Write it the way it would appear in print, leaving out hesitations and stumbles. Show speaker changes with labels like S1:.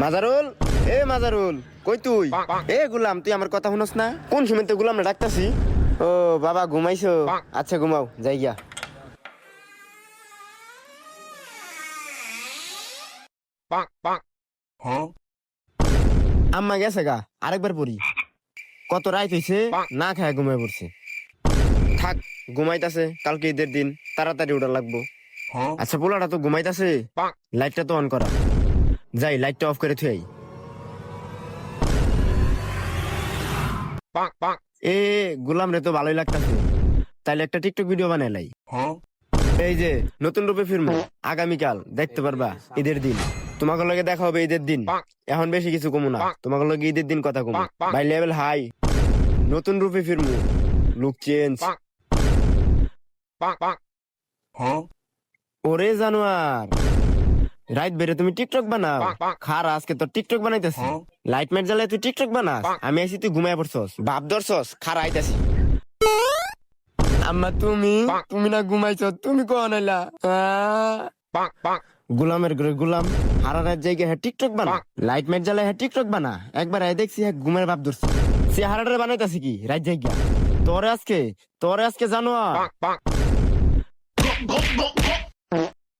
S1: মাজারুল, এ মাজারুল, কই তুই? এ গুলাম, তুই আমার কথা শুনস না? কোন সময় তো গুলাম না ডাকতাছি। ও বাবা, ঘুমাইছো? আচ্ছা ঘুমাও, যাই গিয়া। আম্মা গেছে গা, আরেকবার পড়ি। কত রাত হইছে, না খায় ঘুমায় পড়ছে। থাক, ঘুমাইতাছে, কালকে ঈদের দিন, তাড়াতাড়ি ওটা লাগবো। আচ্ছা পোলাটা তো ঘুমাইতাছে, লাইটটা তো অন করা। যাই, লাইটটা অফ করে থুই। এ গুলাম রে তো ভালোই লাগতাছে, তাইলে একটা টিকটক ভিডিও বানাইলাই। এই যে নতুন রূপে ফিরমু আগামীকাল, দেখতে পারবা ঈদের দিন। তোমাকে লগে দেখা হবে ঈদের দিন। এখন বেশি কিছু কমু না, তোমাকে লগে ঈদের দিন কথা কমু। বাই লেভেল হাই, নতুন রূপে ফিরমু, লুক চেঞ্জ। ওরে জানোয়ার, রাইত বেরে তুমি টিকটক বানাও? খারা আজকে তো টিকটক বানাইতেছি। লাইট মাইট জ্বালায় তুই টিকটক বানাস, আমি আইছি তুই ঘুমায় পড়ছস, বাপ ধরছস। খারা আইতাছি। আম্মা তুমি তুমি না ঘুমাইছ? তুমি কখন আইলা? গুলামের ঘরে গুলাম, হারা রাত জায়গা হ্যাঁ টিকটক বানা, লাইট মাইট জ্বালায় হ্যাঁ টিকটক বানা। একবার আই দেখছি হ্যাঁ ঘুমের বাপ ধরছি, সে হারাটারে বানাইতাছি কি রাত জায়গা। তোরে আজকে জানো